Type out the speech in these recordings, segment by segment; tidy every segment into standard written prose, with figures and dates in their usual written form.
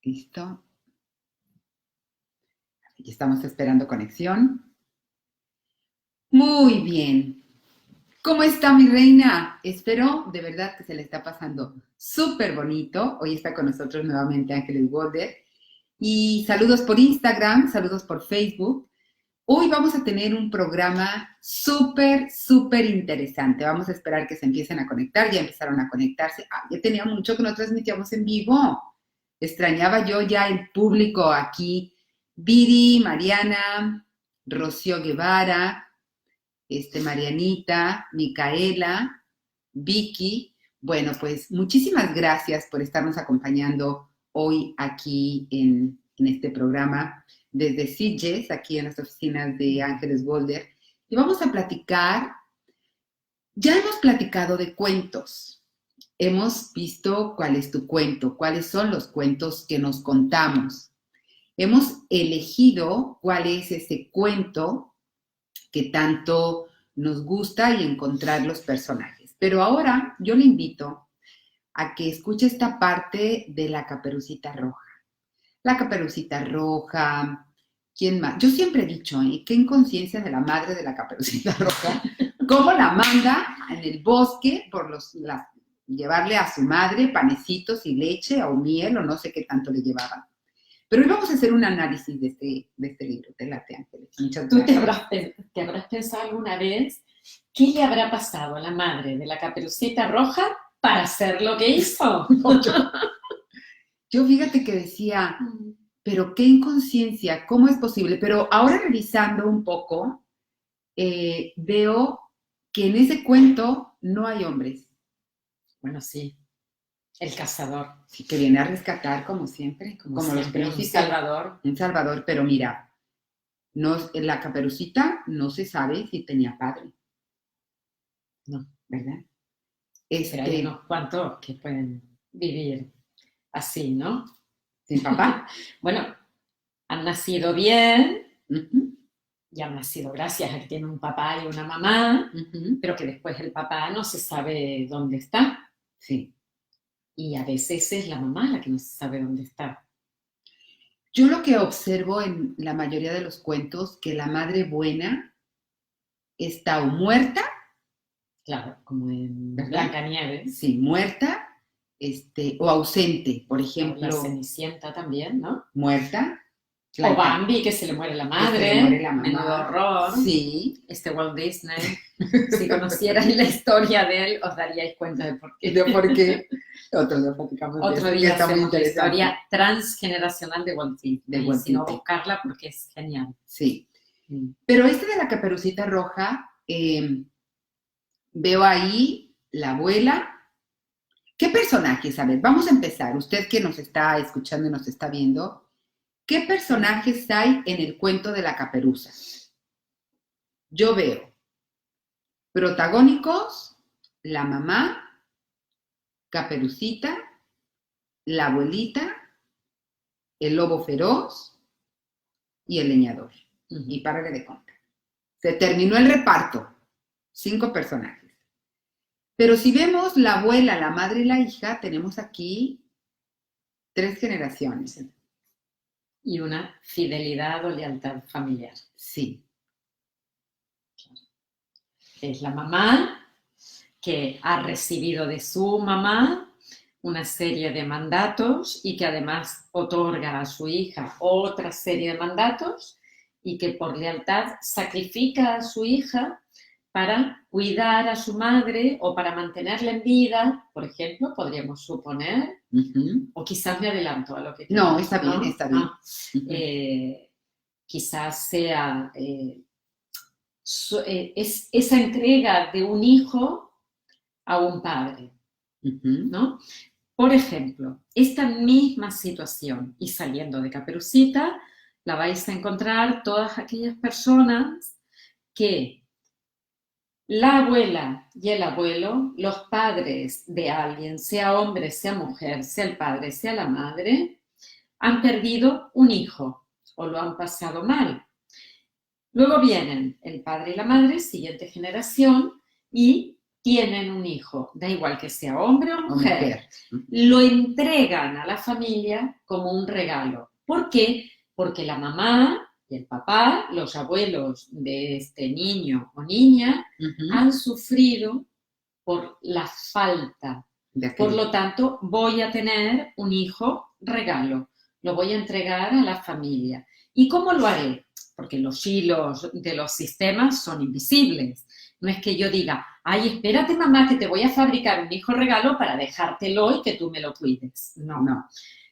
Listo. Aquí estamos esperando conexión. Muy bien. ¿Cómo está mi reina? Espero de verdad que se le está pasando súper bonito. Hoy está con nosotros nuevamente Ángeles Walder. Y saludos por Instagram, saludos por Facebook. Hoy vamos a tener un programa súper interesante. Vamos a esperar que se empiecen a conectar. Ya empezaron a conectarse. Ya tenía mucho que no transmitíamos en vivo. Extrañaba yo ya el público aquí. Viri, Mariana, Rocío Guevara, Marianita, Micaela, Vicky. Bueno, pues muchísimas gracias por estarnos acompañando hoy aquí en este programa desde Sitges, aquí en las oficinas de Ángeles Walder. Y vamos a platicar, ya hemos platicado de cuentos. Hemos visto cuál es tu cuento, cuáles son los cuentos que nos contamos. Hemos elegido cuál es ese cuento que tanto nos gusta y encontrar los personajes. Pero ahora yo le invito a que escuche esta parte de la Caperucita Roja. La Caperucita Roja, ¿quién más? Yo siempre he dicho, qué inconsciencia de la madre de la Caperucita Roja, cómo la manda en el bosque por llevarle a su madre panecitos y leche o miel o no sé qué tanto le llevaba. Pero hoy vamos a hacer un análisis de este libro. Te late, Ángeles. Muchas gracias. ¿Tú te habrás pensado alguna vez qué le habrá pasado a la madre de la Caperucita Roja para hacer lo que hizo? Yo fíjate que decía, pero qué inconsciencia, ¿cómo es posible? Pero ahora revisando un poco, veo que en ese cuento no hay hombres. Bueno, sí. El cazador. Sí, que viene a rescatar, como siempre, como siempre, los príncipes. Un Salvador, pero mira, la Caperucita no se sabe si tenía padre. No. ¿Verdad? Pero hay unos cuantos que pueden vivir así, ¿no? ¿Sin papá? Bueno, han nacido bien, y han nacido gracias a que tienen un papá y una mamá, pero que después el papá no se sabe dónde está. Sí. Y a veces es la mamá la que no se sabe dónde está. Yo lo que observo en la mayoría de los cuentos, que la madre buena está o muerta. Claro, como en Blancanieves. Sí, muerta, o ausente, por ejemplo. La Cenicienta también, ¿no? Muerta. O Bambi, que se le muere la madre. Menudo horror. Sí. Walt Disney. Si conocierais la historia de él, os daríais cuenta de por qué. Otro día platicamos de Otro día hacemos la historia transgeneracional de Walt Disney. Sino buscarla porque es genial. Sí. Pero de la Caperucita Roja, veo ahí la abuela. ¿Qué personajes? A ver, vamos a empezar. Usted que nos está escuchando y nos está viendo, ¿qué personajes hay en el cuento de la Caperuza? Yo veo protagónicos, la mamá, Caperucita, la abuelita, el lobo feroz y el leñador. Y párale de contar. Se terminó el reparto. 5 personajes. Pero si vemos la abuela, la madre y la hija, tenemos aquí 3 generaciones. Y una fidelidad o lealtad familiar. Sí. Es la mamá que ha recibido de su mamá una serie de mandatos y que además otorga a su hija otra serie de mandatos y que por lealtad sacrifica a su hija para cuidar a su madre o para mantenerla en vida, por ejemplo, podríamos suponer, o quizás me adelanto a lo que... No, está bien, está bien. Quizás sea esa entrega de un hijo a un padre, ¿no? Por ejemplo, esta misma situación, y saliendo de Caperucita, la vais a encontrar todas aquellas personas que la abuela y el abuelo, los padres de alguien, sea hombre, sea mujer, sea el padre, sea la madre, han perdido un hijo o lo han pasado mal. Luego vienen el padre y la madre, siguiente generación, y tienen un hijo, da igual que sea hombre o mujer, lo entregan a la familia como un regalo. ¿Por qué? Porque la mamá y el papá, los abuelos de este niño o niña, han sufrido por la falta. Por lo tanto, voy a tener un hijo regalo, lo voy a entregar a la familia. ¿Y cómo lo haré? Porque los hilos de los sistemas son invisibles. No es que yo diga, ay, espérate mamá, que te voy a fabricar un hijo regalo para dejártelo y que tú me lo cuides. No, no.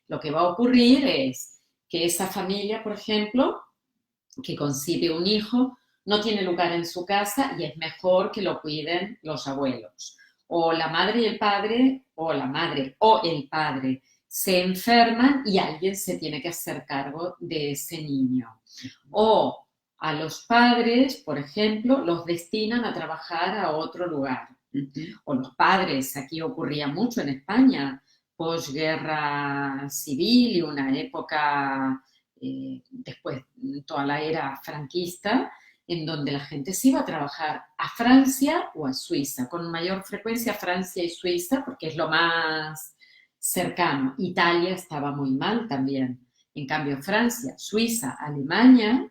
Lo que va a ocurrir es que esa familia, por ejemplo, que concibe un hijo, no tiene lugar en su casa y es mejor que lo cuiden los abuelos. O la madre y el padre, o la madre o el padre se enferman y alguien se tiene que hacer cargo de ese niño. O a los padres, por ejemplo, los destinan a trabajar a otro lugar. O los padres, aquí ocurría mucho en España, posguerra civil y una época después toda la era franquista, en donde la gente se iba a trabajar a Francia o a Suiza, con mayor frecuencia Francia y Suiza, porque es lo más cercano. Italia estaba muy mal también. En cambio, Francia, Suiza, Alemania,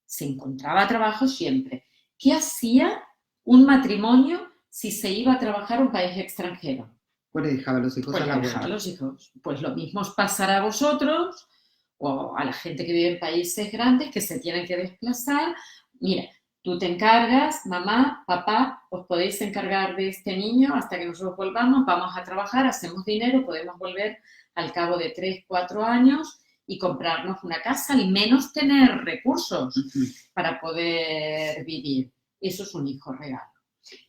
se encontraba trabajo siempre. ¿Qué hacía un matrimonio si se iba a trabajar a un país extranjero? Pues le dejaba a los hijos a la abuela. A los hijos. Pues lo mismo os pasará a vosotros o a la gente que vive en países grandes que se tienen que desplazar. Mira, tú te encargas, mamá, papá, os podéis encargar de este niño hasta que nosotros volvamos, vamos a trabajar, hacemos dinero, podemos volver al cabo de 3, 4 años y comprarnos una casa, al menos tener recursos para poder vivir. Eso es un hijo regalo.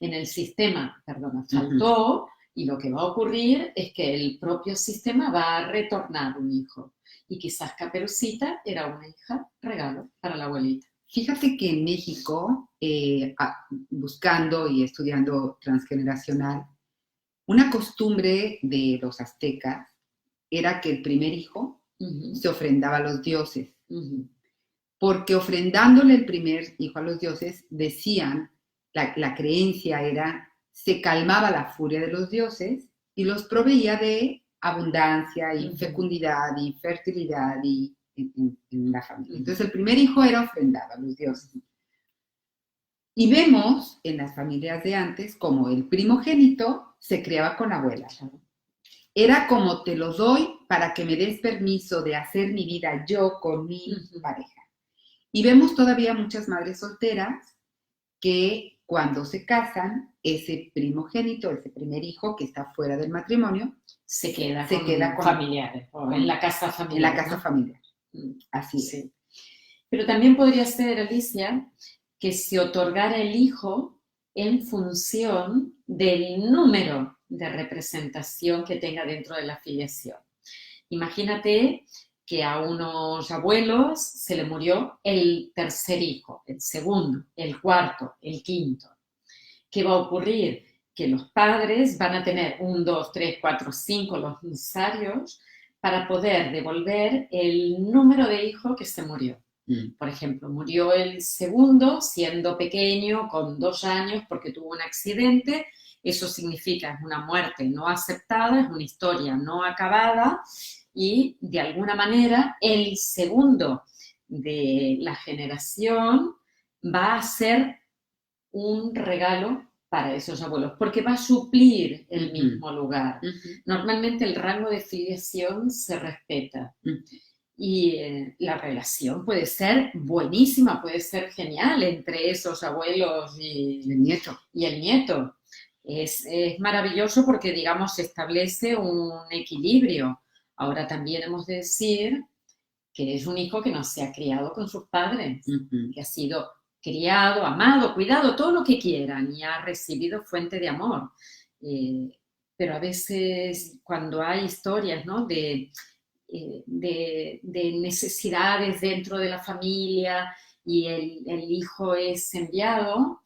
En el sistema, faltó, y lo que va a ocurrir es que el propio sistema va a retornar un hijo. Y quizás Caperucita era una hija regalo para la abuelita. Fíjate que en México, buscando y estudiando transgeneracional, una costumbre de los aztecas era que el primer hijo se ofrendaba a los dioses. Porque ofrendándole el primer hijo a los dioses, decían, la creencia era, se calmaba la furia de los dioses y los proveía de abundancia y fecundidad y fertilidad y en la familia. Entonces el primer hijo era ofrendado a los dioses. Y vemos en las familias de antes como el primogénito se criaba con la abuela. Era como te lo doy para que me des permiso de hacer mi vida yo con mi pareja. Y vemos todavía muchas madres solteras que cuando se casan, ese primogénito, ese primer hijo que está fuera del matrimonio, se queda con familiares, o en la casa familiar. En la casa familiar. Así es. Sí. Pero también podría ser, Alicia, que se otorgara el hijo en función del número de representación que tenga dentro de la filiación. Imagínate que a unos abuelos se le murió el tercer hijo, el segundo, el cuarto, el quinto. ¿Qué va a ocurrir? Que los padres van a tener 1, 2, 3, 4, 5 los necesarios para poder devolver el número de hijos que se murió. Por ejemplo, murió el segundo siendo pequeño, con 2 años, porque tuvo un accidente. Eso significa, es una muerte no aceptada, es una historia no acabada, y de alguna manera el segundo de la generación va a ser un regalo para esos abuelos, porque va a suplir el mismo lugar. Normalmente el rango de filiación se respeta. Y la relación puede ser buenísima, puede ser genial entre esos abuelos y el nieto. Es maravilloso porque, digamos, se establece un equilibrio. Ahora también hemos de decir que es un hijo que no se ha criado con sus padres, que ha sido criado, amado, cuidado, todo lo que quieran, y ha recibido fuente de amor. Pero a veces cuando hay historias, ¿no?, de necesidades dentro de la familia y el hijo es enviado,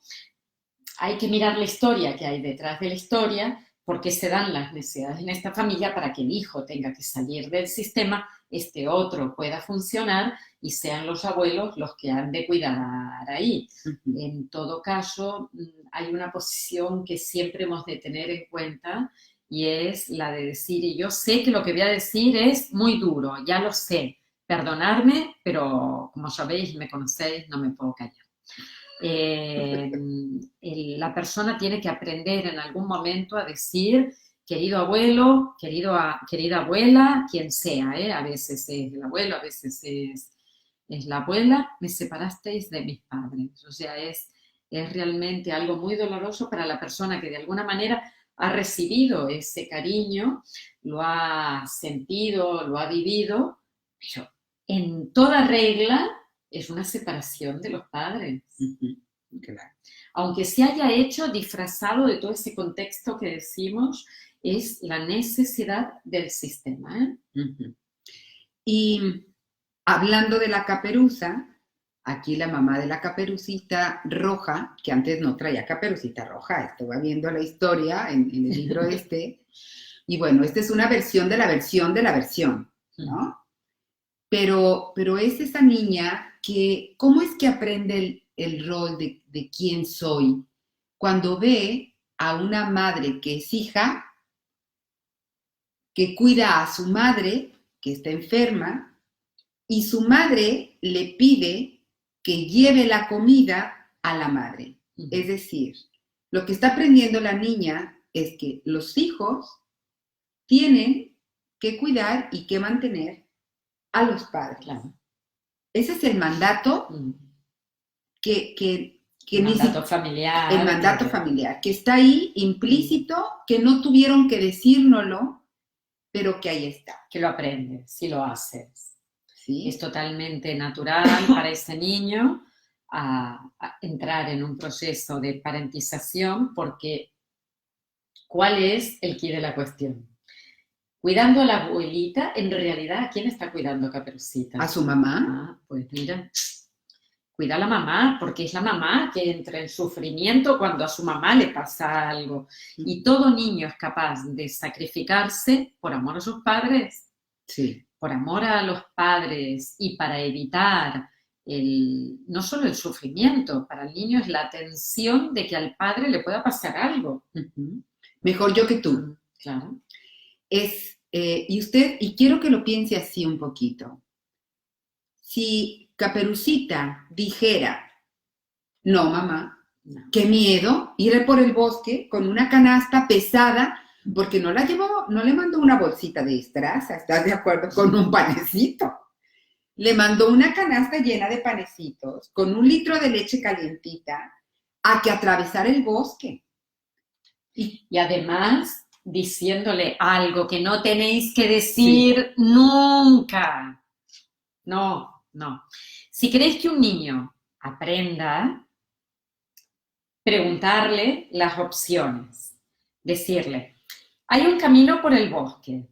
hay que mirar la historia que hay detrás de la historia, porque se dan las necesidades en esta familia para que el hijo tenga que salir del sistema, este otro pueda funcionar y sean los abuelos los que han de cuidar ahí. En todo caso, hay una posición que siempre hemos de tener en cuenta y es la de decir, y yo sé que lo que voy a decir es muy duro, ya lo sé, perdonadme, pero como sabéis y me conocéis, no me puedo callar. La persona tiene que aprender en algún momento a decir, querido abuelo, querida abuela, quien sea, a veces es el abuelo, a veces es la abuela, me separasteis de mis padres. O sea, es realmente algo muy doloroso para la persona que de alguna manera ha recibido ese cariño, lo ha sentido, lo ha vivido, pero en toda regla es una separación de los padres. Claro. Aunque se haya hecho disfrazado de todo ese contexto que decimos, es la necesidad del sistema. Y hablando de la caperuza, aquí la mamá de la caperucita roja, que antes no traía caperucita roja, estaba viendo la historia en el libro y bueno, esta es una versión de la versión de la versión, ¿no? Pero es esa niña que, ¿cómo es que aprende el rol de quién soy? Cuando ve a una madre que es hija, que cuida a su madre, que está enferma, y su madre le pide que lleve la comida a la madre. Es decir, lo que está aprendiendo la niña es que los hijos tienen que cuidar y que mantener a los padres. Claro. Ese es el mandato el mandato familiar. El mandato familiar, que está ahí implícito, que no tuvieron que decírnoslo, pero que ahí está. Que lo aprendes, si lo haces. ¿Sí? Es totalmente natural para ese niño a entrar en un proceso de parentización, porque ¿cuál es el quid de la cuestión? Cuidando a la abuelita, en realidad, ¿a quién está cuidando Caperucita? ¿A su mamá? Pues mira, cuida a la mamá, porque es la mamá que entra en sufrimiento cuando a su mamá le pasa algo. Y todo niño es capaz de sacrificarse por amor a sus padres. Sí. Por amor a los padres y para evitar no solo el sufrimiento, para el niño es la tensión de que al padre le pueda pasar algo. Mejor yo que tú. Claro. Y quiero que lo piense así un poquito. Si Caperucita dijera, no mamá, no. Qué miedo, ir por el bosque con una canasta pesada, porque no le mandó una bolsita de estraza, ¿estás de acuerdo? Con un panecito. Le mandó una canasta llena de panecitos, con 1 litro de leche calientita, a que atravesara el bosque. Y además, diciéndole algo que no tenéis que decir nunca. No. Si queréis que un niño aprenda, preguntarle las opciones. Decirle, hay un camino por el bosque.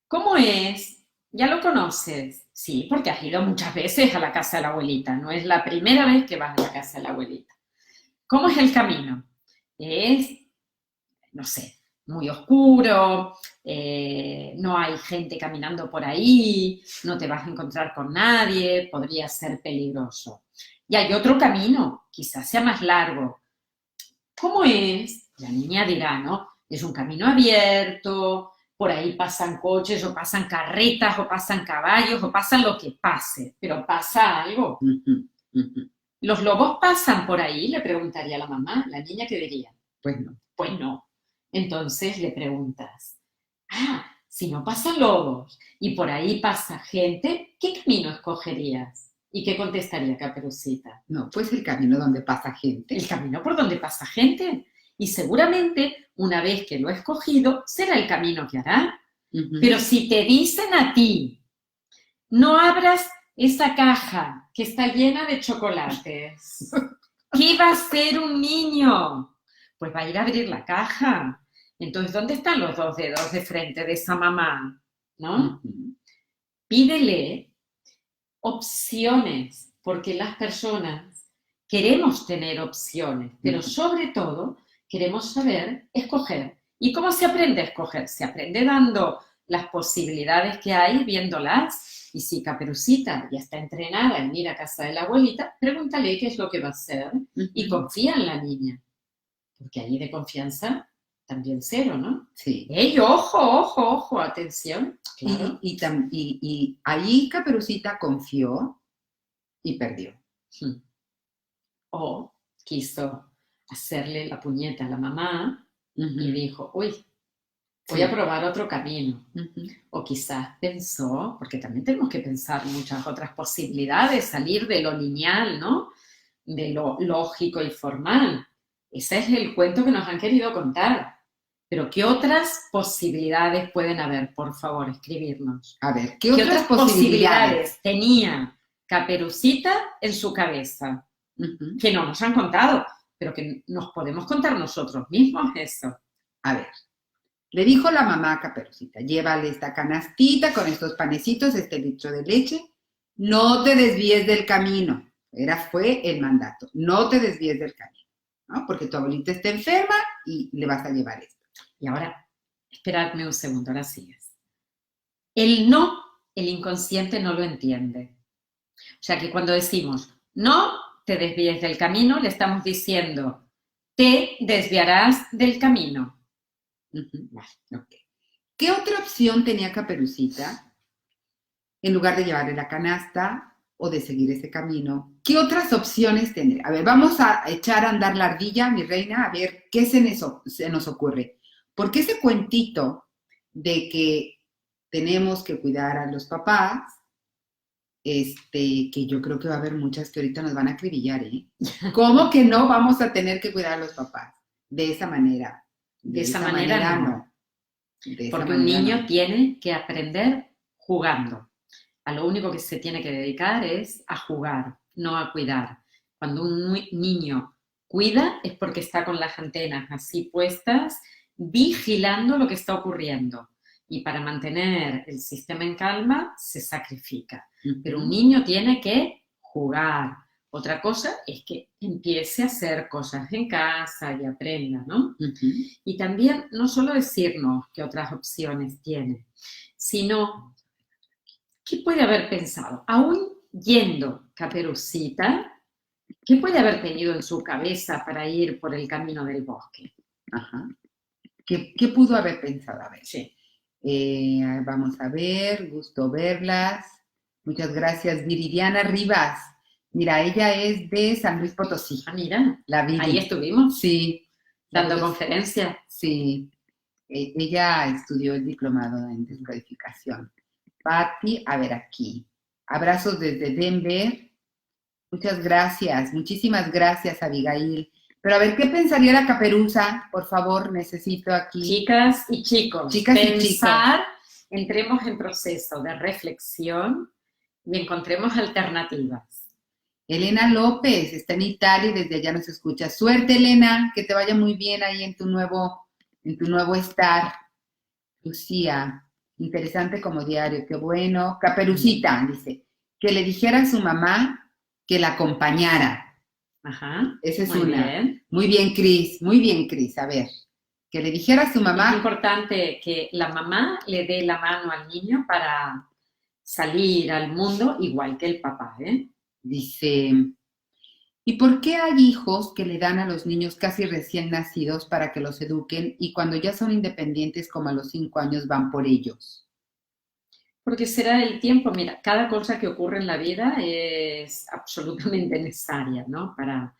¿Cómo es? ¿Ya lo conoces? Sí, porque has ido muchas veces a la casa de la abuelita. No es la primera vez que vas a la casa de la abuelita. ¿Cómo es el camino? Es, no sé, muy oscuro, no hay gente caminando por ahí, no te vas a encontrar con nadie, podría ser peligroso. Y hay otro camino, quizás sea más largo. ¿Cómo es? La niña dirá, ¿no? Es un camino abierto, por ahí pasan coches, o pasan carretas, o pasan caballos, o pasan lo que pase, pero pasa algo. ¿Los lobos pasan por ahí? Le preguntaría a la mamá. La niña, ¿qué diría? Pues no. Entonces le preguntas, si no pasan lobos y por ahí pasa gente, ¿qué camino escogerías? ¿Y qué contestaría Caperucita? No, pues el camino donde pasa gente. El camino por donde pasa gente. Y seguramente, una vez que lo ha escogido, será el camino que hará. Pero si te dicen a ti, no abras esa caja que está llena de chocolates, ¿qué va a hacer un niño? Pues va a ir a abrir la caja. Entonces, ¿dónde están los 2 dedos de frente de esa mamá? ¿No? Pídele opciones, porque las personas queremos tener opciones, pero sobre todo queremos saber escoger ¿Y cómo se aprende a escoger? Se aprende dando las posibilidades que hay, viéndolas. Y si Caperucita ya está entrenada en ir a casa de la abuelita, pregúntale qué es lo que va a hacer y confía en la niña. Porque ahí de confianza también cero, ¿no? Sí. ¡Ey, ojo, ojo, ojo! Atención. Claro. Y ahí Caperucita confió y perdió. O quiso hacerle la puñeta a la mamá y dijo, uy, voy a probar otro camino. O quizás pensó, porque también tenemos que pensar muchas otras posibilidades, salir de lo lineal, ¿no? De lo lógico y formal. Ese es el cuento que nos han querido contar. Pero ¿qué otras posibilidades pueden haber? Por favor, escribirnos. A ver, ¿qué otras posibilidades tenía Caperucita en su cabeza? Que no nos han contado, pero que nos podemos contar nosotros mismos eso. A ver, le dijo la mamá a Caperucita, llévale esta canastita con estos panecitos, este litro de leche, no te desvíes del camino. Fue el mandato, no te desvíes del camino, ¿no? Porque tu abuelita está enferma y le vas a llevar esto. Y ahora, esperadme un segundo, ahora sigues. El no, el inconsciente no lo entiende. O sea que cuando decimos, no te desvíes del camino, le estamos diciendo, te desviarás del camino. Okay. ¿Qué otra opción tenía Caperucita en lugar de llevarle la canasta o de seguir ese camino? ¿Qué otras opciones tendría? A ver, vamos a echar a andar la ardilla, mi reina, a ver qué se nos ocurre. Porque ese cuentito de que tenemos que cuidar a los papás, que yo creo que va a haber muchas que ahorita nos van a acribillar, ¿eh? ¿Cómo que no vamos a tener que cuidar a los papás? De esa manera. De esa manera no. Porque un niño tiene que aprender jugando. A lo único que se tiene que dedicar es a jugar, no a cuidar. Cuando un niño cuida es porque está con las antenas así puestas, vigilando lo que está ocurriendo. Y para mantener el sistema en calma se sacrifica. Pero un niño tiene que jugar. Otra cosa es que empiece a hacer cosas en casa y aprenda, ¿no? Y también no solo decirnos qué otras opciones tiene, sino qué puede haber pensado. Aún yendo Caperucita, ¿qué puede haber tenido en su cabeza para ir por el camino del bosque? Ajá. ¿Qué pudo haber pensado? A ver. Sí. Vamos a ver, gusto verlas. Muchas gracias, Viridiana Rivas. Mira, ella es de San Luis Potosí. Ah, mira, la Viri. Ahí estuvimos. Sí. Dando conferencia. Sí. Ella estudió el diplomado en descodificación. Patti, a ver aquí. Abrazos desde Denver. Muchas gracias. Muchísimas gracias, Abigail. Pero a ver, ¿qué pensaría la caperuza? Por favor, necesito aquí. Chicas y chicos. Pensar, entremos en proceso de reflexión y encontremos alternativas. Elena López está en Italia y desde allá nos escucha. Suerte, Elena, que te vaya muy bien ahí en tu nuevo estar. Lucía, interesante como diario, qué bueno. Caperucita, dice, que le dijera a su mamá que la acompañara. Ajá. Esa es muy una. Bien. Muy bien, Cris. A ver, que le dijera a su mamá. Es importante que la mamá le dé la mano al niño para salir al mundo igual que el papá, ¿eh? Dice, ¿y por qué hay hijos que le dan a los niños casi recién nacidos para que los eduquen y cuando ya son independientes como a los 5 años van por ellos? Porque será el tiempo, mira, cada cosa que ocurre en la vida es absolutamente necesaria, ¿no? Para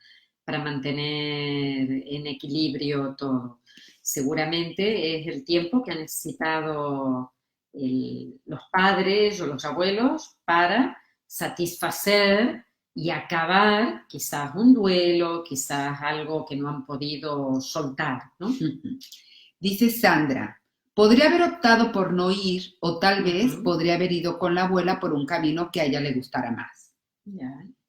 mantener en equilibrio todo. Seguramente es el tiempo que han necesitado los padres o los abuelos para satisfacer y acabar quizás un duelo, quizás algo que no han podido soltar, ¿no? Dice Sandra, podría haber optado por no ir o tal vez podría haber ido con la abuela por un camino que a ella le gustara más.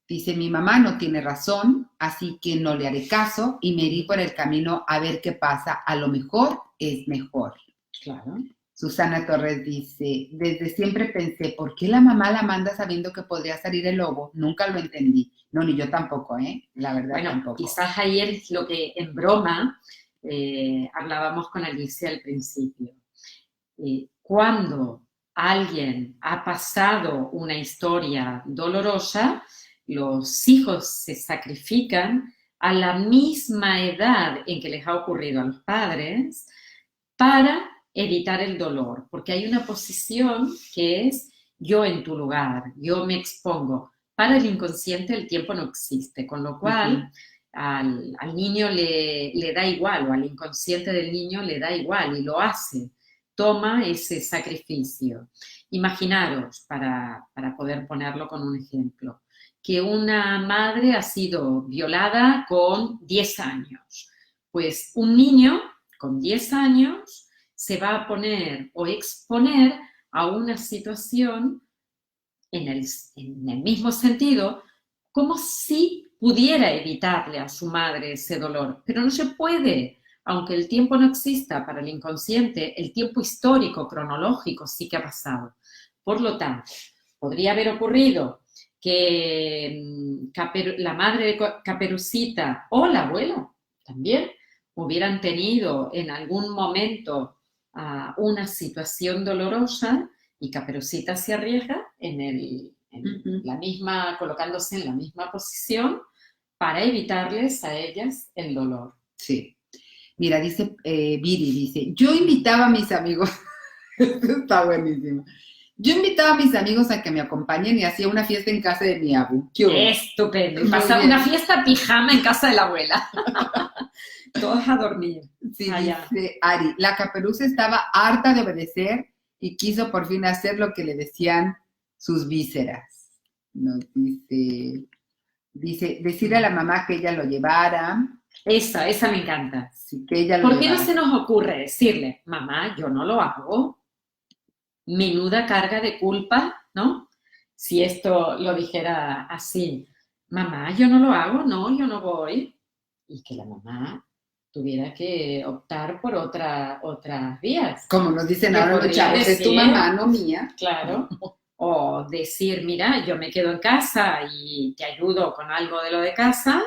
Dice, mi mamá no tiene razón, así que no le haré caso y me iré por el camino a ver qué pasa. A lo mejor es mejor. Claro. Susana Torres dice, desde siempre pensé, ¿por qué la mamá la manda sabiendo que podría salir el lobo? Nunca lo entendí. No, ni yo tampoco, ¿eh? La verdad, bueno, tampoco. Quizás ahí es lo que en broma hablábamos con Alicia al principio. Cuando alguien ha pasado una historia dolorosa, los hijos se sacrifican a la misma edad en que les ha ocurrido a los padres para evitar el dolor, porque hay una posición que es yo en tu lugar, yo me expongo. Para el inconsciente el tiempo no existe, con lo cual al niño le da igual, o al inconsciente del niño le da igual y lo hace, toma ese sacrificio. Imaginaros, para poder ponerlo con un ejemplo, que una madre ha sido violada con 10 años. Pues un niño con 10 años se va a poner o exponer a una situación en el mismo sentido, como si pudiera evitarle a su madre ese dolor, pero no se puede. Aunque el tiempo no exista para el inconsciente, el tiempo histórico, cronológico, sí que ha pasado. Por lo tanto, podría haber ocurrido que la madre de Caperucita o la abuela también hubieran tenido en algún momento una situación dolorosa y Caperucita se arriesga colocándose en la misma posición para evitarles a ellas el dolor. Sí. Mira, dice Viri, dice, yo invitaba a mis amigos, esto está buenísimo, yo invitaba a mis amigos a que me acompañen y hacía una fiesta en casa de mi abu. Estupendo. Pasaba una fiesta pijama en casa de la abuela. Todos a dormir. Sí, dice Ari, la caperuza estaba harta de obedecer y quiso por fin hacer lo que le decían sus vísceras. Nos dice, decirle a la mamá que ella lo llevara. Esa me encanta. Sí, que ella lo ¿Por qué llevara. no se nos ocurre decirle, mamá, yo no lo hago? Menuda carga de culpa, ¿no? Si esto lo dijera así, mamá, yo no lo hago, no, yo no voy. Y que la mamá tuviera que optar por otras vías. Como nos dicen ahora los chavos, es tu mamá, no mía. Claro. O decir, mira, yo me quedo en casa y te ayudo con algo de lo de casa,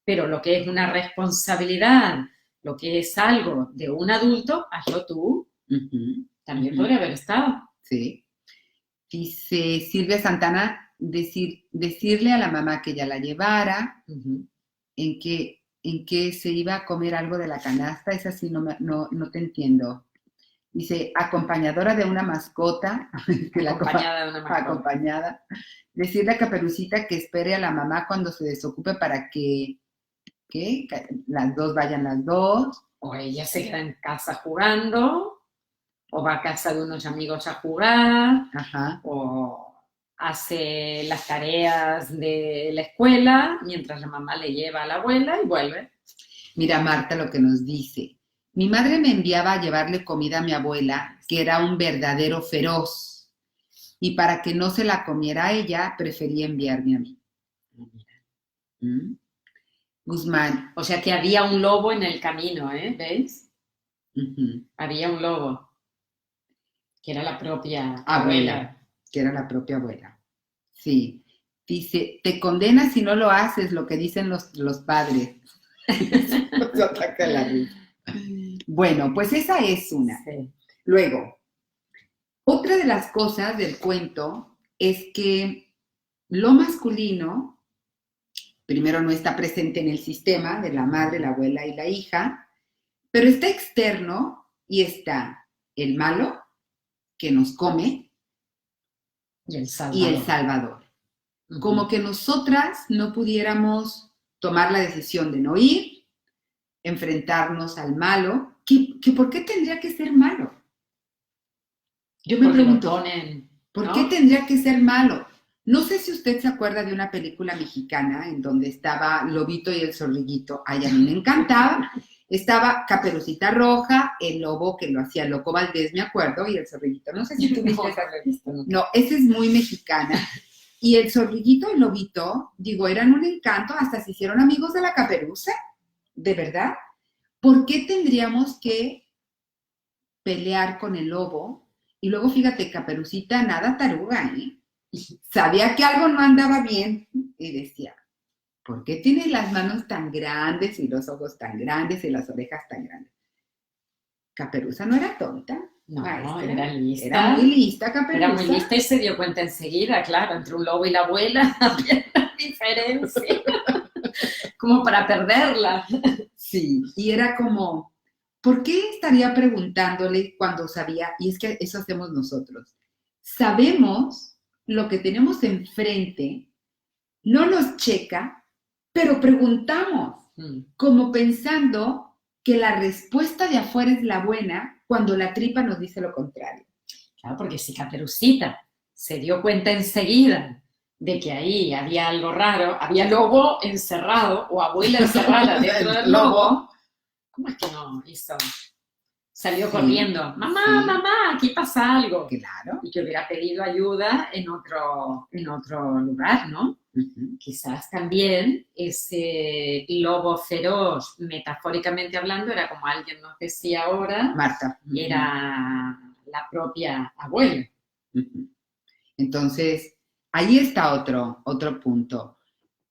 pero lo que es una responsabilidad, lo que es algo de un adulto, hazlo tú. También podría haber estado. Sí. Dice Silvia Santana, decirle a la mamá que ella la llevara, en que se iba a comer algo de la canasta, esa sí no te entiendo. Dice, acompañadora de una mascota. Acompañada de una mascota. Acompañada. Decirle a Caperucita que espere a la mamá cuando se desocupe para que las dos vayan las dos. O ella se queda en casa jugando, o va a casa de unos amigos a jugar, o hace las tareas de la escuela mientras la mamá le lleva a la abuela y vuelve. Mira, Marta, lo que nos dice. Mi madre me enviaba a llevarle comida a mi abuela, que era un verdadero feroz, y para que no se la comiera ella, prefería enviarme a mí. Guzmán. O sea que había un lobo en el camino, ¿eh? ¿Veis? Había un lobo, que era la propia abuela. Que era la propia abuela. Sí. Dice, te condenas si no lo haces, lo que dicen los padres. Nos ataca la risa. Bueno, pues esa es una. Sí. Luego, otra de las cosas del cuento es que lo masculino, primero no está presente en el sistema de la madre, la abuela y la hija, pero está externo y está el malo que nos come y el salvador. Como que nosotras no pudiéramos tomar la decisión de no ir, enfrentarnos al malo, que ¿por qué tendría que ser malo? Yo me pregunto, ¿por qué tendría que ser malo? No sé si usted se acuerda de una película mexicana en donde estaba Lobito y el Zorrillito. Ay, a mí me encantaba. Estaba Caperucita Roja, el lobo que lo hacía Loco Valdés, me acuerdo, y el Zorrillito. No sé si tú viste esa revista. No, esa es muy mexicana. Y el Zorrillito y el Lobito, eran un encanto, hasta se hicieron amigos de la Caperuza. ¿De verdad? ¿Por qué tendríamos que pelear con el lobo? Y luego, fíjate, Caperucita, nada taruga, ¿eh? Sabía que algo no andaba bien y decía, ¿por qué tienes las manos tan grandes y los ojos tan grandes y las orejas tan grandes? Caperuza no era tonta. No, maestra. era lista. Era muy lista, Caperuza. Era muy lista y se dio cuenta enseguida, claro, entre un lobo y la abuela había una diferencia, como para perderla. Sí, y era como, ¿por qué estaría preguntándole cuando sabía? Y es que eso hacemos nosotros. Sabemos lo que tenemos enfrente, no nos checa, pero preguntamos, como pensando que la respuesta de afuera es la buena cuando la tripa nos dice lo contrario. Claro, porque si Caperucita se dio cuenta enseguida de que ahí había algo raro, había lobo encerrado o abuela encerrada dentro del lobo, ¿cómo es que no hizo? Salió corriendo, mamá, mamá, aquí pasa algo. Claro. Y que hubiera pedido ayuda en otro lugar, ¿no? Quizás también ese lobo feroz, metafóricamente hablando, era como alguien nos decía ahora, Marta. Era la propia abuela. Entonces, ahí está otro punto,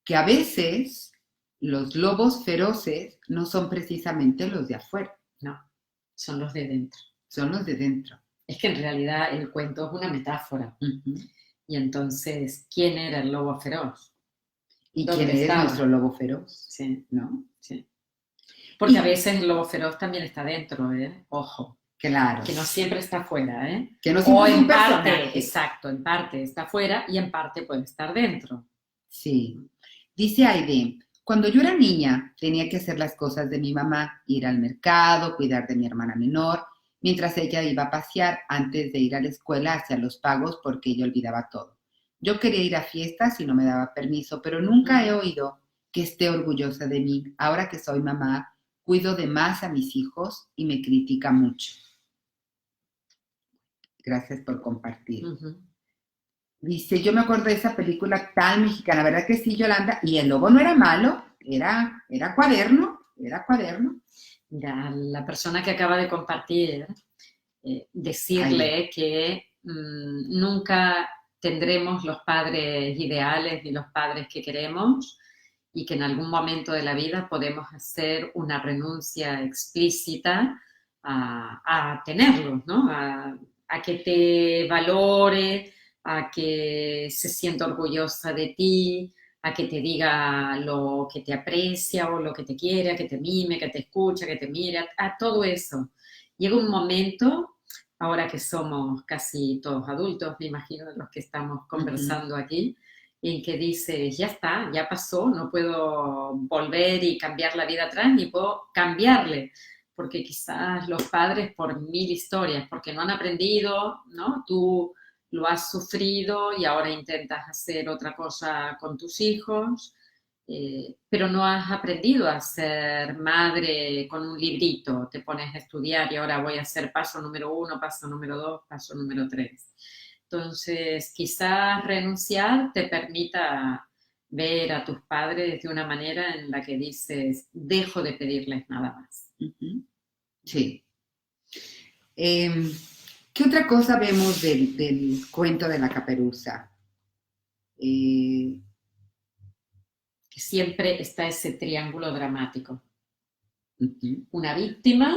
que a veces los lobos feroces no son precisamente los de afuera. No, son los de dentro. Son los de dentro. Es que en realidad el cuento es una metáfora. Y entonces, ¿quién era el lobo feroz? ¿Y quién es nuestro lobo feroz? Sí. ¿No? Sí. Porque a veces el lobo feroz también está dentro, ¿eh? Ojo. Claro. Que no siempre está fuera, ¿eh? Que no siempre o es en un parte, personaje. exacto, en parte está fuera y en parte puede estar dentro. Sí. Dice Aide, cuando yo era niña tenía que hacer las cosas de mi mamá, ir al mercado, cuidar de mi hermana menor, mientras ella iba a pasear antes de ir a la escuela hacia los pagos porque ella olvidaba todo. Yo quería ir a fiestas y no me daba permiso, pero nunca he oído que esté orgullosa de mí. Ahora que soy mamá, cuido de más a mis hijos y me critica mucho. Gracias por compartir. Dice, yo me acuerdo de esa película tan mexicana, ¿verdad que sí, Yolanda? Y el lobo no era malo, era cuaderno. Mira, la persona que acaba de compartir, decirle que nunca tendremos los padres ideales ni los padres que queremos y que en algún momento de la vida podemos hacer una renuncia explícita a tenerlos, ¿no? A que te valore, a que se sienta orgullosa de ti, a que te diga lo que te aprecia o lo que te quiere, a que te mime, que te escucha, que te mire, a todo eso. Llega un momento, ahora que somos casi todos adultos, me imagino los que estamos conversando aquí, en que dices, ya está, ya pasó, no puedo volver y cambiar la vida atrás, ni puedo cambiarle, porque quizás los padres por mil historias, porque no han aprendido, ¿no? Tú lo has sufrido y ahora intentas hacer otra cosa con tus hijos, pero no has aprendido a ser madre con un librito, te pones a estudiar y ahora voy a hacer paso número 1, paso número 2, paso número 3. Entonces, quizás renunciar te permita ver a tus padres de una manera en la que dices, dejo de pedirles nada más. Sí. ¿Qué otra cosa vemos del cuento de la caperuza? Que siempre está ese triángulo dramático. Una víctima,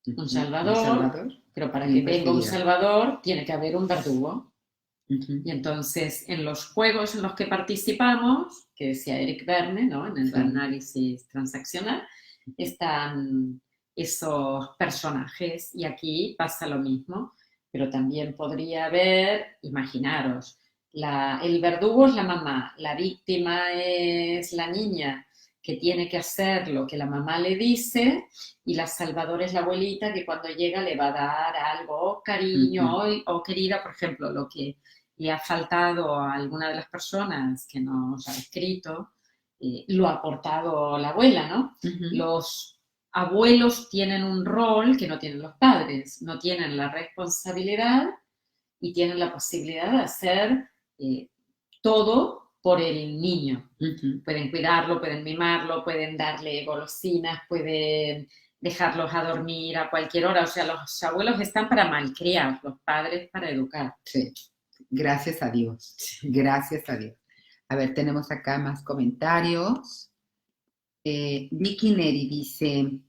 un salvador, pero para que venga un salvador tiene que haber un verdugo. Y entonces en los juegos en los que participamos, que decía Eric Berne, ¿no? En el análisis transaccional, están esos personajes y aquí pasa lo mismo, pero también podría haber, imaginaros, el verdugo es la mamá, la víctima es la niña que tiene que hacer lo que la mamá le dice y la salvadora es la abuelita que cuando llega le va a dar algo, cariño o querida, por ejemplo, lo que le ha faltado a alguna de las personas que nos ha escrito, lo ha aportado la abuela, ¿no? Los abuelos tienen un rol que no tienen los padres, no tienen la responsabilidad y tienen la posibilidad de hacer todo por el niño. Pueden cuidarlo, pueden mimarlo, pueden darle golosinas, pueden dejarlos a dormir a cualquier hora. O sea, los abuelos están para malcriar, los padres para educar. Sí, gracias a Dios, gracias a Dios. A ver, tenemos acá más comentarios. Vicky Neri dice,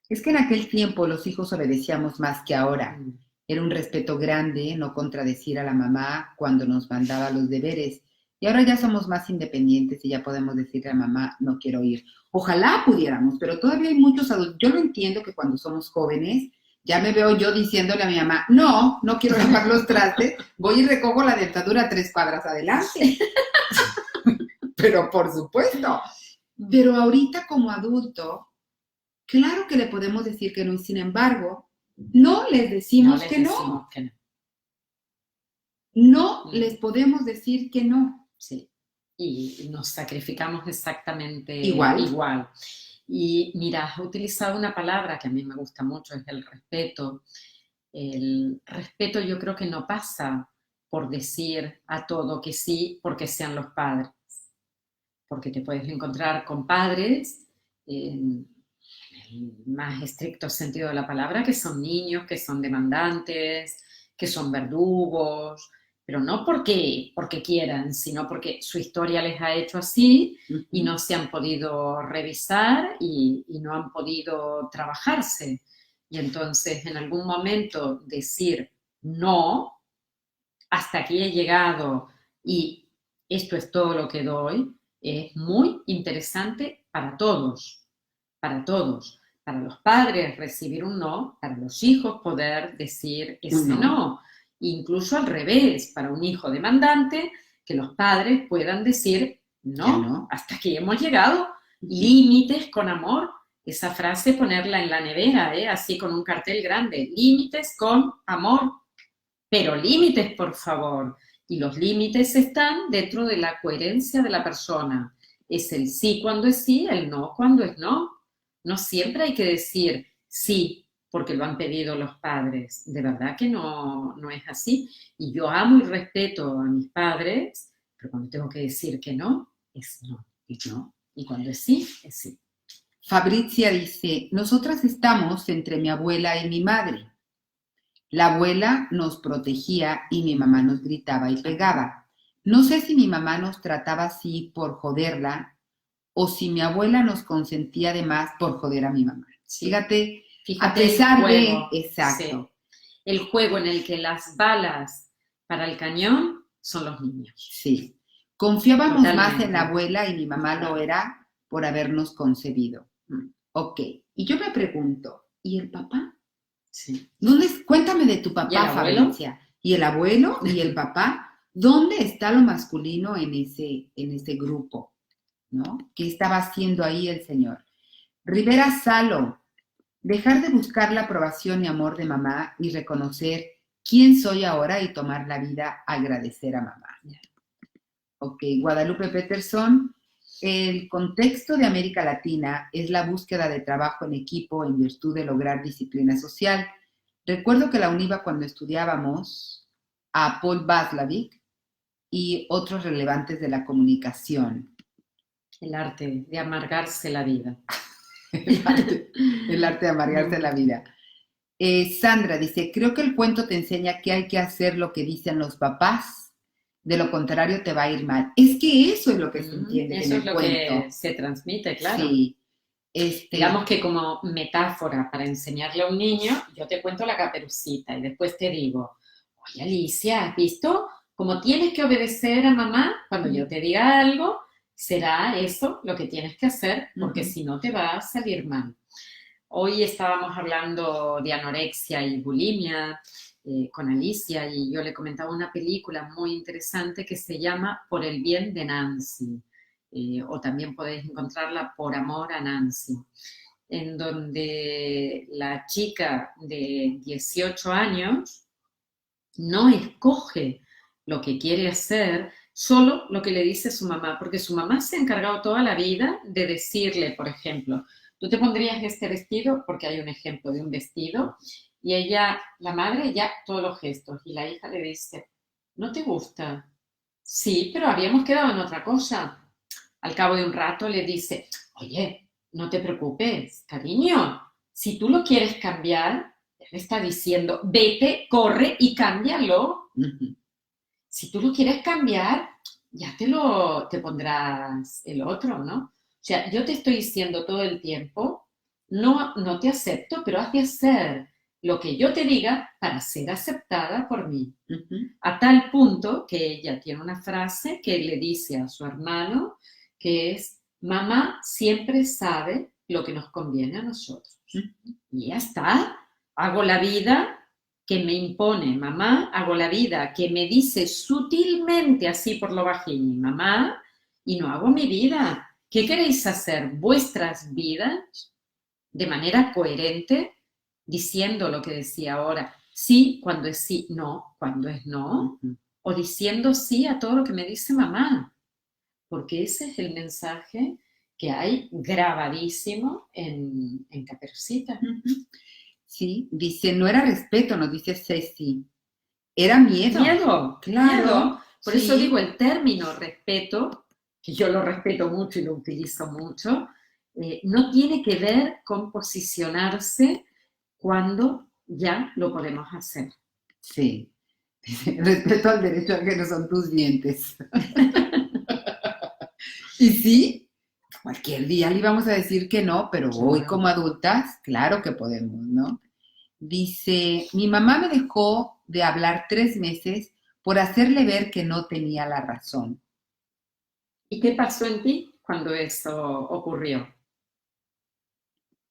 es que en aquel tiempo los hijos obedecíamos más que ahora. Era un respeto grande no contradecir a la mamá cuando nos mandaba los deberes. Y ahora ya somos más independientes y ya podemos decirle a mamá, no quiero ir. Ojalá pudiéramos, pero todavía hay muchos adultos. Yo lo entiendo que cuando somos jóvenes, ya me veo yo diciéndole a mi mamá, no quiero lavar los trastes, voy y recojo la dentadura 3 cuadras adelante. Pero por supuesto. Pero ahorita como adulto, claro que le podemos decir que no, y sin embargo, no les decimos que no. No les podemos decir que no. Sí. Y nos sacrificamos exactamente igual. Y mira, has utilizado una palabra que a mí me gusta mucho, es el respeto. El respeto yo creo que no pasa por decir a todo que sí porque sean los padres. Porque te puedes encontrar con padres, en el más estricto sentido de la palabra, que son niños, que son demandantes, que son verdugos, pero no porque quieran, sino porque su historia les ha hecho así y no se han podido revisar y no han podido trabajarse. Y entonces, en algún momento, decir no, hasta aquí he llegado y esto es todo lo que doy, es muy interesante para todos, para todos. Para los padres recibir un no, para los hijos poder decir ese no. Incluso al revés, para un hijo demandante, que los padres puedan decir no, hasta aquí hemos llegado, límites con amor. Esa frase ponerla en la nevera, así con un cartel grande, límites con amor, pero límites por favor. Y los límites están dentro de la coherencia de la persona. Es el sí cuando es sí, el no cuando es no. No siempre hay que decir sí porque lo han pedido los padres. De verdad que no es así. Y yo amo y respeto a mis padres, pero cuando tengo que decir que no, es no. Y cuando es sí, es sí. Fabrizia dice, nosotras estamos entre mi abuela y mi madre. La abuela nos protegía y mi mamá nos gritaba y pegaba. No sé si mi mamá nos trataba así por joderla o si mi abuela nos consentía de más por joder a mi mamá. Sí. Fíjate, a pesar de... Exacto. Sí. El juego en el que las balas para el cañón son los niños. Sí. Confiábamos más en la abuela y mi mamá lo era por habernos concebido. Ok. Y yo me pregunto, ¿y el papá? Sí. Cuéntame de tu papá, Fabricia. ¿Y el abuelo y el papá? ¿Dónde está lo masculino en ese grupo? ¿No? ¿Qué estaba haciendo ahí el señor? Rivera Salo, dejar de buscar la aprobación y amor de mamá y reconocer quién soy ahora y tomar la vida, agradecer a mamá. Ok, Guadalupe Peterson, el contexto de América Latina es la búsqueda de trabajo en equipo en virtud de lograr disciplina social. Recuerdo que la UNIVA cuando estudiábamos a Paul Václavic y otros relevantes de la comunicación. El arte de amargarse la vida. el arte de amargarse la vida. Sandra dice, creo que el cuento te enseña que hay que hacer lo que dicen los papás, de lo contrario te va a ir mal. Es que eso es lo que se entiende en el cuento. Eso es lo que se transmite, claro. Sí. Digamos que como metáfora para enseñarle a un niño, yo te cuento la Caperucita y después te digo, oye Alicia, ¿has visto cómo tienes que obedecer a mamá? Cuando yo te diga algo, será eso lo que tienes que hacer, porque si no te va a salir mal. Hoy estábamos hablando de anorexia y bulimia con Alicia y yo le comentaba una película muy interesante que se llama Por el bien de Nancy, o también podéis encontrarla Por amor a Nancy, en donde la chica de 18 años no escoge lo que quiere hacer, solo lo que le dice su mamá, porque su mamá se ha encargado toda la vida de decirle, por ejemplo, tú te pondrías este vestido, porque hay un ejemplo de un vestido, y ella, la madre, ya todos los gestos, y la hija le dice, ¿no te gusta? Sí, pero habíamos quedado en otra cosa. Al cabo de un rato le dice, oye, no te preocupes, cariño, si tú lo quieres cambiar, él está diciendo, vete, corre y cámbialo. Si tú lo quieres cambiar, ya te pondrás el otro, ¿no? O sea, yo te estoy diciendo todo el tiempo, no te acepto, pero has de hacer lo que yo te diga para ser aceptada por mí. A tal punto que ella tiene una frase que le dice a su hermano, que es, mamá siempre sabe lo que nos conviene a nosotros. Y ya está, hago la vida que me impone mamá, hago la vida que me dice sutilmente así por lo bajín, mamá, y no hago mi vida. ¿Qué queréis hacer? Vuestras vidas de manera coherente, diciendo lo que decía ahora, sí cuando es sí, no cuando es no, o diciendo sí a todo lo que me dice mamá, porque ese es el mensaje que hay grabadísimo en Caperucita. Sí, dice, no era respeto, nos dice Ceci, era miedo. Miedo, claro. Miedo. Por sí. eso digo el término respeto, que yo lo respeto mucho y lo utilizo mucho, no tiene que ver con posicionarse cuando ya lo podemos hacer. Sí. Respeto al derecho a que no son tus dientes. Y sí, cualquier día le íbamos a decir que no, pero Claro. hoy como adultas, claro que podemos, ¿no? Dice, mi mamá me dejó de hablar 3 meses por hacerle ver que no tenía la razón. ¿Y qué pasó en ti cuando eso ocurrió?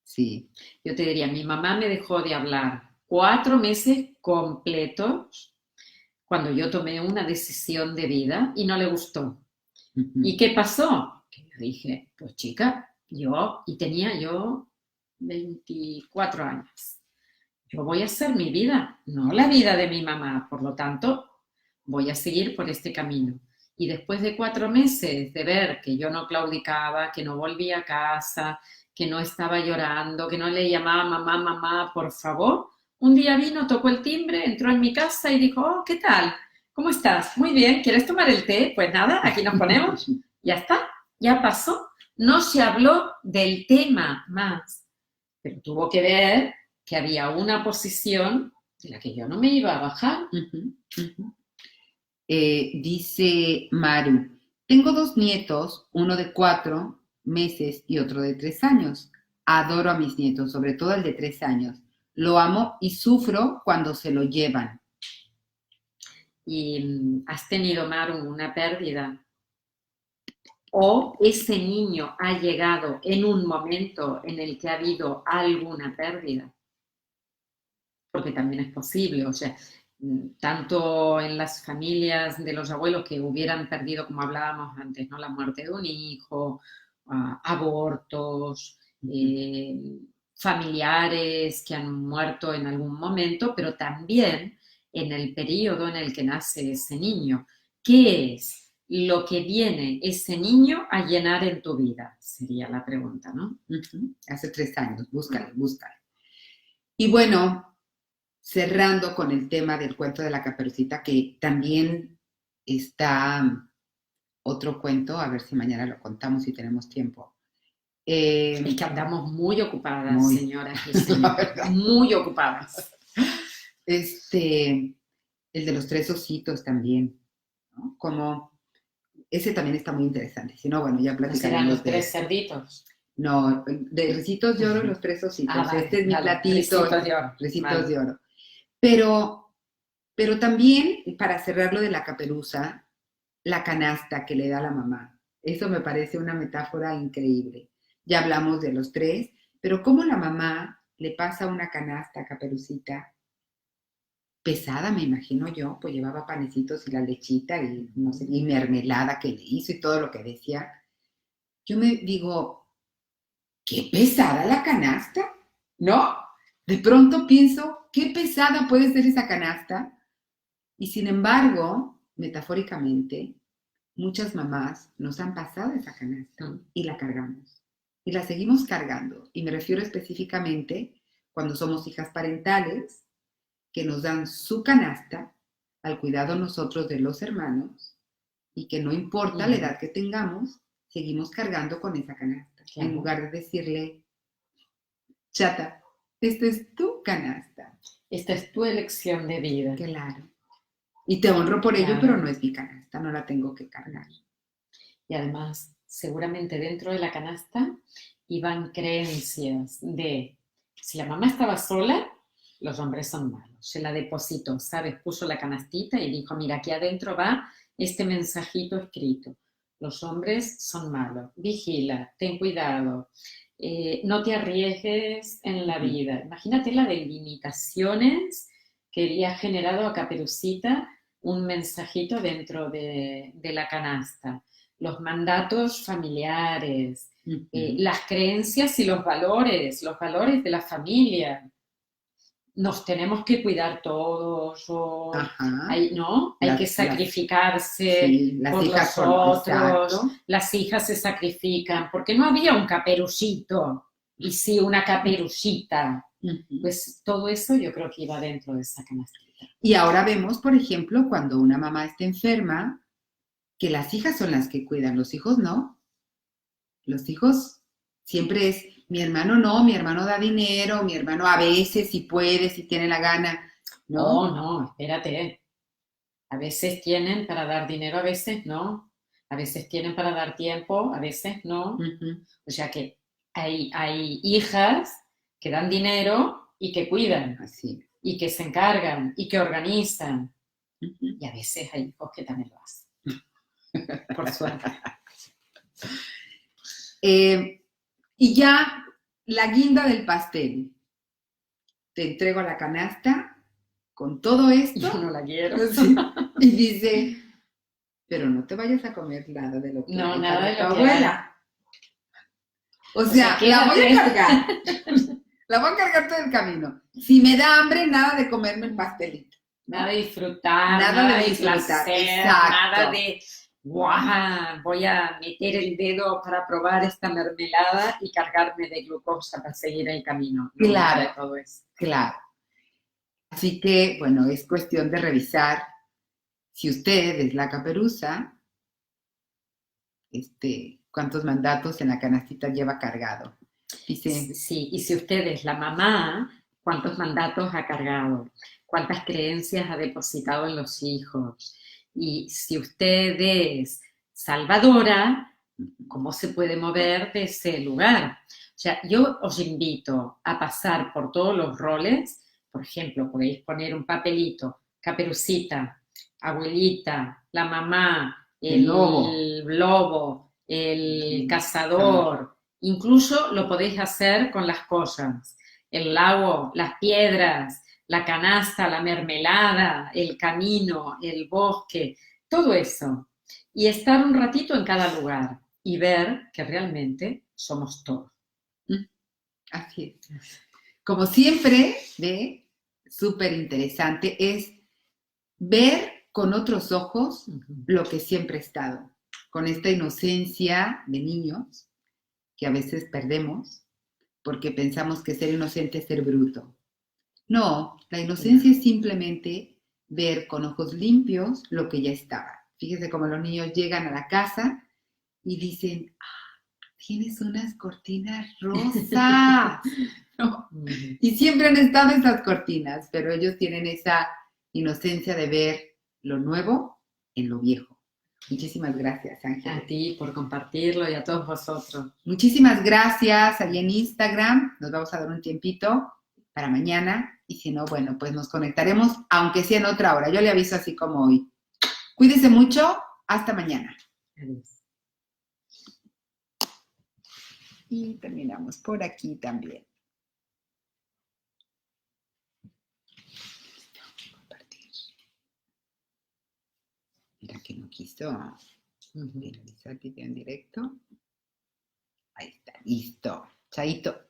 Sí. Yo te diría, mi mamá me dejó de hablar 4 meses completos cuando yo tomé una decisión de vida y no le gustó. ¿Y qué pasó? Que yo dije, pues chica, tenía yo 24 años. Yo voy a hacer mi vida, no la vida de mi mamá, por lo tanto, voy a seguir por este camino. Y después de 4 meses de ver que yo no claudicaba, que no volvía a casa, que no estaba llorando, que no le llamaba mamá, mamá, por favor, un día vino, tocó el timbre, entró en mi casa y dijo, oh, ¿qué tal? ¿Cómo estás? Muy bien, ¿quieres tomar el té? Pues nada, aquí nos ponemos. Ya está, ya pasó. No se habló del tema más, pero tuvo que ver que había una posición de la que yo no me iba a bajar. Dice Maru, tengo 2 nietos, uno de 4 meses y otro de 3 años. Adoro a mis nietos, sobre todo el de 3 años. Lo amo y sufro cuando se lo llevan. Y has tenido, Maru, una pérdida. O ese niño ha llegado en un momento en el que ha habido alguna pérdida. Porque también es posible, o sea, tanto en las familias de los abuelos que hubieran perdido, como hablábamos antes, ¿no? La muerte de un hijo, abortos, familiares que han muerto en algún momento, pero también en el periodo en el que nace ese niño. ¿Qué es lo que viene ese niño a llenar en tu vida? Sería la pregunta, ¿no? Hace 3 años, búscale. Y bueno, cerrando con el tema del cuento de la Caperucita, que también está otro cuento, a ver si mañana lo contamos si tenemos tiempo. Es que andamos muy ocupadas, señoras y señores, muy ocupadas. El de los 3 ositos también, ¿no? Como, ese también está muy interesante. Si no, bueno, ya platicaremos. ¿Serán los 3 cerditos? No, de Ricitos de Oro y los 3 ositos. Vale, este es mi platito. Ricitos de Oro. Ricitos de Oro. Pero también, para cerrar lo de la caperuza, la canasta que le da la mamá. Eso me parece una metáfora increíble. Ya hablamos de los 3, pero cómo la mamá le pasa una canasta a Caperucita, pesada, me imagino yo, pues llevaba panecitos y la lechita y, no sé, y mermelada que le hizo y todo lo que decía. Yo me digo, qué pesada la canasta, ¿no? De pronto pienso, qué pesada puede ser esa canasta. Y sin embargo, metafóricamente, muchas mamás nos han pasado esa canasta y la cargamos. Y la seguimos cargando. Y me refiero específicamente cuando somos hijas parentales que nos dan su canasta al cuidado nosotros de los hermanos y que no importa la edad que tengamos, seguimos cargando con esa canasta. En lugar de decirle, chata, esta es tu canasta. Esta es tu elección de vida. Claro. Y te honro por ello, Claro. pero no es mi canasta, no la tengo que cargar. Y además, seguramente dentro de la canasta iban creencias de, si la mamá estaba sola, los hombres son malos. Se la depositó, ¿sabes? Puso la canastita y dijo, mira, aquí adentro va este mensajito escrito. Los hombres son malos. Vigila, ten cuidado. No te arriesgues en la vida. Imagínate la de limitaciones que había generado a Caperucita un mensajito dentro de la canasta. Los mandatos familiares, las creencias y los valores de la familia. Nos tenemos que cuidar todos, o ¿no? Hay que sacrificarse las por hijas los otros, exacto. Las hijas se sacrifican, porque no había un caperucito, y sí una caperucita. Pues todo eso yo creo que iba dentro de esa canastita. Y ahora vemos, por ejemplo, cuando una mamá está enferma, que las hijas son las que cuidan, los hijos no. Los hijos siempre es, mi hermano no, mi hermano da dinero, mi hermano a veces si puede, si tiene la gana, ¿no? No, espérate. A veces tienen para dar dinero, a veces no. A veces tienen para dar tiempo, a veces no. O sea que hay hijas que dan dinero y que cuidan. Así. Y que se encargan y que organizan. Y a veces hay hijos que también lo hacen. Por suerte. Y ya la guinda del pastel. Te entrego la canasta con todo esto. Yo no la quiero. Sí. Y dice, pero no te vayas a comer nada de lo que no, hay nada para de tu lo abuela. O sea, la voy a cargar. La voy a cargar todo el camino. Si me da hambre, nada de comerme el pastelito. ¿no? Nada de disfrutar, nada de disfrutar. placer, exacto. nada de ¡guau! Voy a meter el dedo para probar esta mermelada y cargarme de glucosa para seguir el camino. No, claro, de todo eso. Claro. Así que, bueno, es cuestión de revisar si usted es la caperuza, cuántos mandatos en la canastita lleva cargado. Dice, sí, y si usted es la mamá, ¿cuántos mandatos ha cargado? ¿Cuántas creencias ha depositado en los hijos? Y si usted es salvadora, ¿cómo se puede mover de ese lugar? O sea, yo os invito a pasar por todos los roles. Por ejemplo, podéis poner un papelito, Caperucita, abuelita, la mamá, el lobo, el cazador. Incluso lo podéis hacer con las cosas. El lago, las piedras, la canasta, la mermelada, el camino, el bosque, todo eso. Y estar un ratito en cada lugar y ver que realmente somos todos. Así es. Como siempre, súper interesante, es ver con otros ojos lo que siempre ha estado, con esta inocencia de niños que a veces perdemos porque pensamos que ser inocente es ser bruto. No, la inocencia es simplemente ver con ojos limpios lo que ya estaba. Fíjese cómo los niños llegan a la casa y dicen, tienes unas cortinas rosas. ¿No? Y siempre han estado esas cortinas, pero ellos tienen esa inocencia de ver lo nuevo en lo viejo. Muchísimas gracias, Ángel. A ti por compartirlo y a todos vosotros. Muchísimas gracias. Ahí en Instagram nos vamos a dar un tiempito para mañana. Y si no, bueno, pues nos conectaremos, aunque sea en otra hora. Yo le aviso así como hoy. Cuídese mucho. Hasta mañana. Adiós. Y terminamos por aquí también. Compartir. Mira que no quiso realizar video en directo. Ahí está, listo. Chaito.